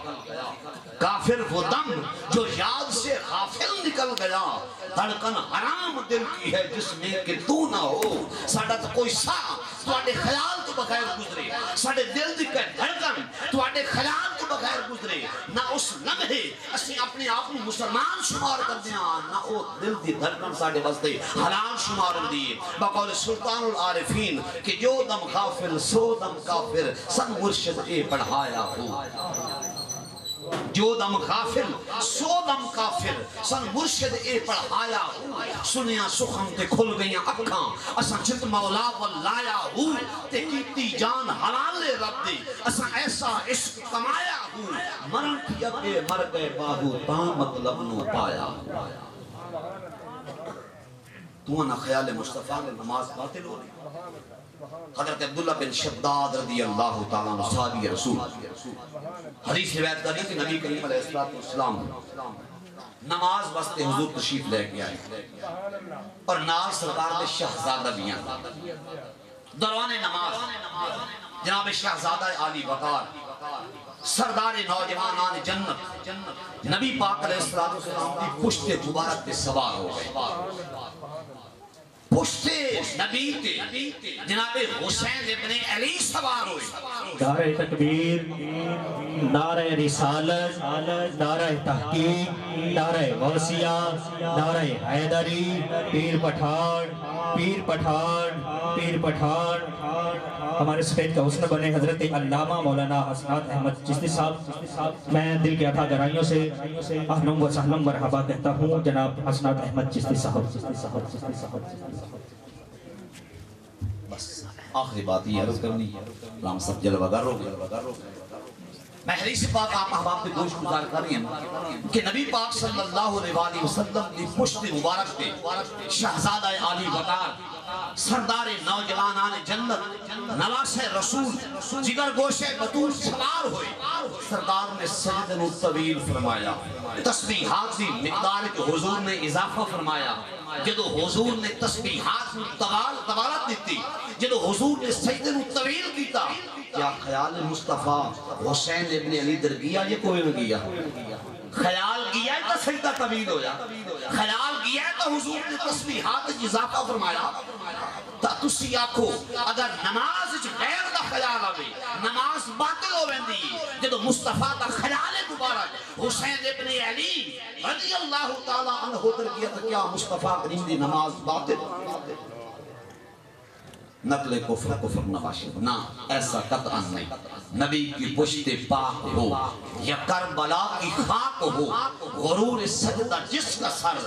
کافر وہ دم جو یاد سے غافل نکل گیا دھڑکن حرام دل کی ہے جس میں کہ تو نہ ہو ساڑھا تو کوئی سا تواڈے خیال تو بغیر گزرے ساڑھے دل دی کہ دھڑکن تواڈے خیال تو بغیر گزرے نہ اس لمحے اسی اپنے آپ کو مسلمان شمار کر دیا نہ او دل دی دھڑکن ساڑھے بستے حلال شمار دیئے بقول سلطان العارفین کہ جو دم غافل سو دم کافر سن مرشد اے پڑھایا ہو جو دم غافل سو دم کافر سن مرشد اے پڑھایا ہو سنیا سخن تے کھل گئیاں اکھاں اساں چت مولا واللایا ہو تے کیتی جان حلال رب دے اساں ایسا عشق کمایا ہو مرن کی اگے مر گئے باہو تا مطلب نو پایا تو انا خیال مصطفیٰ نے نماز باطل ہو رہی حضرت عبداللہ بن شداد رضی اللہ تعالیٰ عنہ صحابی رسول حدیث روایت کر دی کہ نبی کریم علیہ السلام نماز واسطے حضور تشریف لے کے آئے اور نال سرکار دے شہزادہ بیاں دوران نماز جناب شہزادہ علی وقار سردار نوجوانان جنت نبی پاک علیہ السلام کی پشت مبارک پہ سوار ہو گئے پشت نبی تے جناب حسین ابن علی سوار ہوئے نعرہ تکبیر نعرہ رسالت نعرہ تحقیق نعرہ غوثیہ نعرہ حیدری پیر پٹھان پیر پٹھان پیر پٹھان ہمارے سٹیج کا حسن بنے حضرت علامہ مولانا حسنات احمد چشتی صاحب میں دل کے عطا گرائیوں سے اہلم و سہلم مرحبا کہتا ہوں جناب حسنات احمد چشتی صاحب بس آخری بات یہ عرض کرنی رام سب جلوہ گر ہو گیا میں حدیث پاک آپ احباب پہ گوش گزار کر رہی ہیں کہ نبی پاک صلی اللہ علیہ وسلم کی پشت مبارک پہ شہزادہ علی وقار سردار نوجوانان جنت نواس رسول جگر گوشے بطول سوار ہوئے سرکار نے سجدہ نو طویل فرمایا تسبیحات دی مقدار کے حضور نے اضافہ فرمایا جدو حضور نے تسبیحات طوالت دیتی جدو حضور نے سجدہ نو طویل کیتا کیا خیال مصطفیٰ حسین ابن علی در گیا یہ کوئی نہ گیا خیال کیا ہے تو سجدہ طویل ہویا خیال کیا ہے تو حضور نے تسبیحات اضافہ فرمایا تا تسی آکھو اگر نماز غیر دا خیال آوے نماز باطل ہو ویندی جدو مصطفیٰ دا خیال مبارک حسین ابن علی رضی اللہ تعالیٰ عنہ در گیا تو کیا مصطفیٰ کریم دی نماز باطل نقل کفر نواشی نہ ایسا قطعا نہیں نبی کی پشت پاک ہو یا کربلا کی خاک ہو غرور سجدہ جس کا سر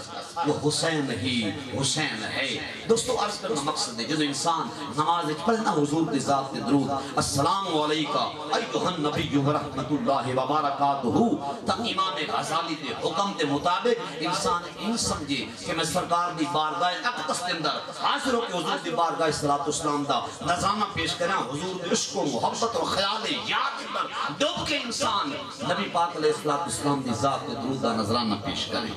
وہ حسین ہی حسین ہے دوستو عرض کرنا مقصد ہے جب انسان نماز پڑھنا حضور دی ذات دی درود السلام علیکہ ایوہ النبی ورحمت اللہ وبرکاتہ تا امام غزالی دے حکم دے مطابق انسان ان سمجھے کہ میں سرکار دی بارگاہ اقدس کے اندر حاضر ہو کہ حضور دی بارگاہ صلاۃ والسلام دا نظامہ پیش کریں حضور دی عشق و محبت اور خیال یاد پر ڈوب کے انسان نبی پاک علیہ السلام دی ذات کے درود دا نظرانہ پیش کریں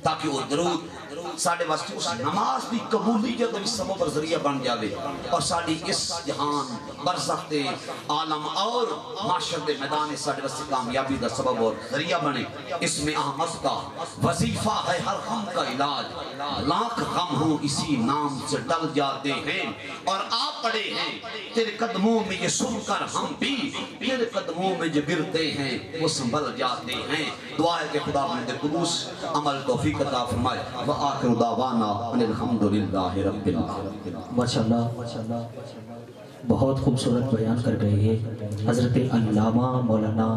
تاکہ وہ درود ساڑھے واسطے اس نماز بھی قبولیت بھی سبب اور ذریعہ بن جاوے اور ساڑھی اس جہان برزخ عالم اور معاشر دے میدان ساڑھے واسطے کامیابی دا سبب اور ذریعہ بنے اس میں احمد کا وظیفہ ہے ہر غم کا علاج لاکھ غم ہوں اسی نام سے ڈل جاتے ہیں اور آپ پڑے ہیں تیرے قدموں میں یہ سن کر ہم بھی تیرے قدموں میں جو گرتے ہیں وہ سنبھل جاتے ہیں دعا ہے کہ خدا بندے قدوس عمل توفیق عطا فرمائے وآخر دعوانا ان الحمدللہ رب العالمین ماشاءاللہ بہت خوبصورت بیان کر گئے ہیں حضرت علامہ مولانا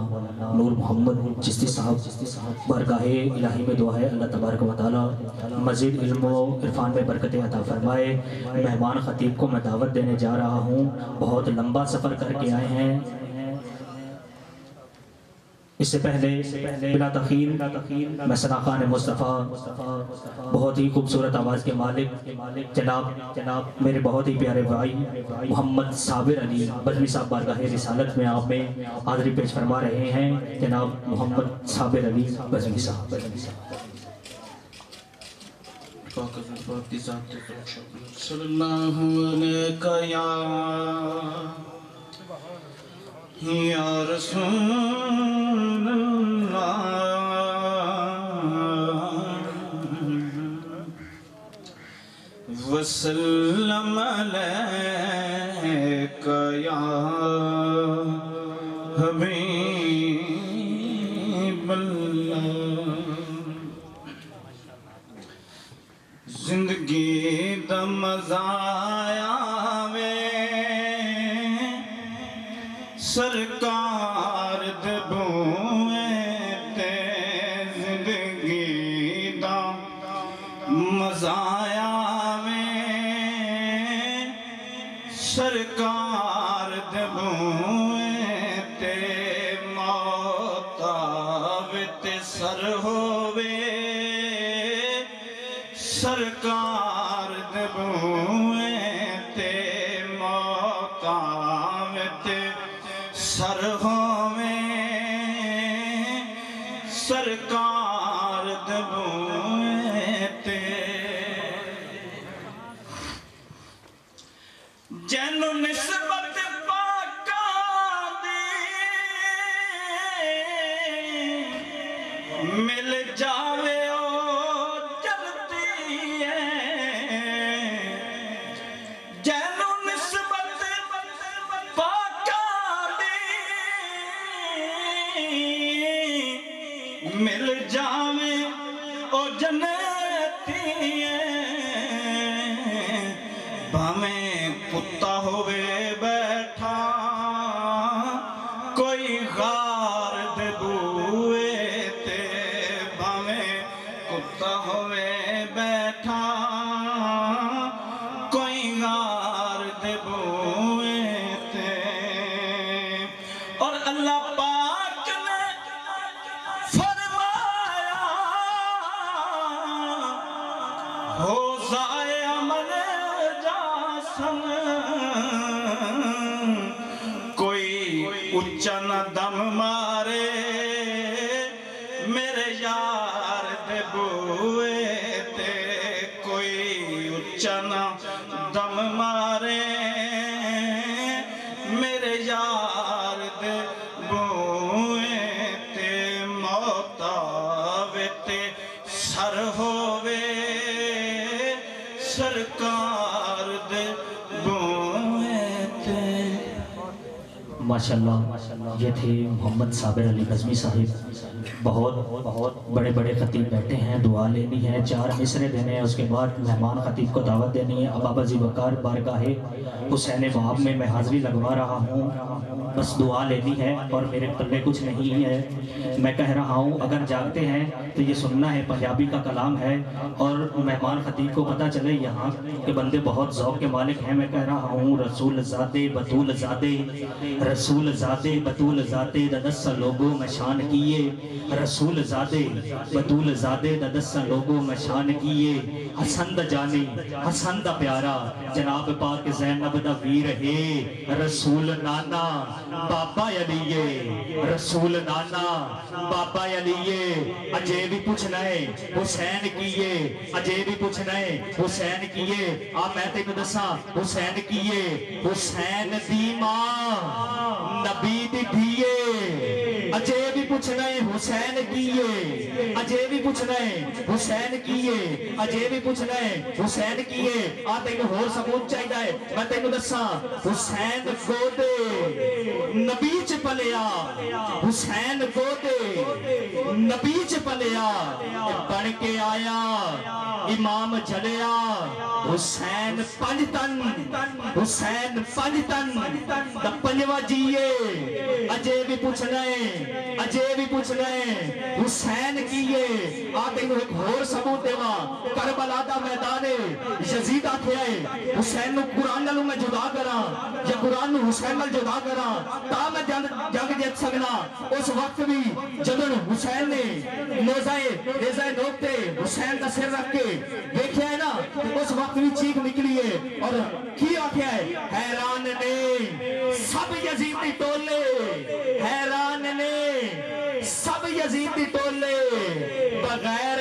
نور محمد چشتی صاحب بارگاہ الہی میں دعا ہے اللہ تبارک و تعالی مزید علم و عرفان میں برکت عطا فرمائے مہمان خطیب کو میں دعوت دینے جا رہا ہوں بہت لمبا سفر کر کے آئے ہیں اس سے پہلے بلا تخیر میں ثنا خان مصطفیٰ بہت ہی خوبصورت آواز کے مالک جناب میرے بہت ہی پیارے بھائی محمد صابر علی بجوی صاحب بارگاہ رسالت میں آپ میں حاضری پیش فرما رہے ہیں جناب محمد صابر علی بجوی صاحب صلی اللہ علیہ یا رسول اللہ وسلم علیکہ یا حبیب اللہ زندگی دا مزہ آوے سرکار دے بوئے تے زندگی دا مزہ آوے سرکار دے بوئے تے موت آوے تے سر ہووے سرکار دے بوئے تے موت آوے تے سر ہوویں سرکار دے بوئے تے جنو نسبت پاکاں دی مل جاوے او جلتی ہے جنو نسبت پاکاں مل جاویں او جنتی بھامیں کتا ہوئے بیٹھا کوئی غار دے بوئے تے بھامیں کتا ہوئے بیٹھا کوئی غار دے بوئے تے اور اللہ پاک نے ہو زائے امن جاسن میرے یار دے بوئے تے کوئی اچا نہ دم مارے میرے یار دے بوئے تے موت آوے تے سر ہووے سرکار دے بوئے تے ماشاءاللہ یہ تھے محمد صابر علی قزمی صاحب بہت بڑے بڑے خطیب بیٹھے ہیں دعا لینی ہے 4 مصرے دینے ہیں اس کے بعد مہمان خطیب کو دعوت دینی ہے اب ابا بکار بارگاہ حسین وہاب میں میں حاضری لگوا رہا ہوں بس دعا لینی ہے اور میرے پلے کچھ نہیں ہے میں کہہ رہا ہوں اگر جاگتے ہیں تو یہ سننا ہے پنجابی کا کلام ہے اور مہمان خطیب کو پتہ چلے یہاں کے بندے بہت ذوق کے مالک ہیں میں کہہ رہا ہوں رسول زادے بطول زادے رسول زادے بطول زادے ددس لوگوں میں شان کیے رسول زادے بطول زادے ددس لوگوں میں شان کیے حسن دا جانی حسن دا پیارا جناب پاک زینب دا ویر ہے رسول نانا بابا علیے رسول نانا بابا علیے اجے بھی پوچھنا ہے حسین کیے اجے بھی پوچھنا ہے حسین کیے میں تینوں دساں حسین کیے حسین دی ماں نبی دی دھیے اجے بھی پوچھنا ہے حسین کیے اجے بھی پوچھنا ہے حسین کیے اجے بھی پوچھنا ہے حسین کیے تینوں ہور ثبوت چاہیے میں تینوں دساں حسین گودے نبی چ پلیا حسین گودے نبی چ پلیا بن کے آیا امام جلیا حسین 5 تن حسین 5 تن دا پنجواں جیے اجے بھی پوچھنا ہے اجے بھی پوچھنا ہے حسین کیے تینوں ایک ہور ثبوت دیواں کربلا دا میدان یزید آکھیا ہے حسین نو قرآن نالوں میں جدا کراں یا قرآن نو حسین نال جدا کراں تا میں جنگ جیت سکنا اس وقت بھی جدوں حسین نے نیزہ نوک تے حسین دا سر رکھ کے دیکھیا ہے نا اس وقت بھی چیخ نکلی ہے اور کی آکھیا ہے حیران نے سب یزیدی ٹولے حیران نے سب یزیدی ٹولے بغیر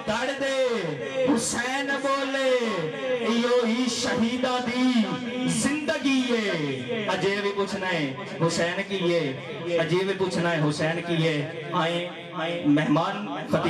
دڑ دے حسین بولے ایو ہی شہیدہ دی زندگی ہے اجے بھی پوچھنا ہے حسین کیے اجے بھی پوچھنا ہے حسین کیے آئیں مہمان خطیب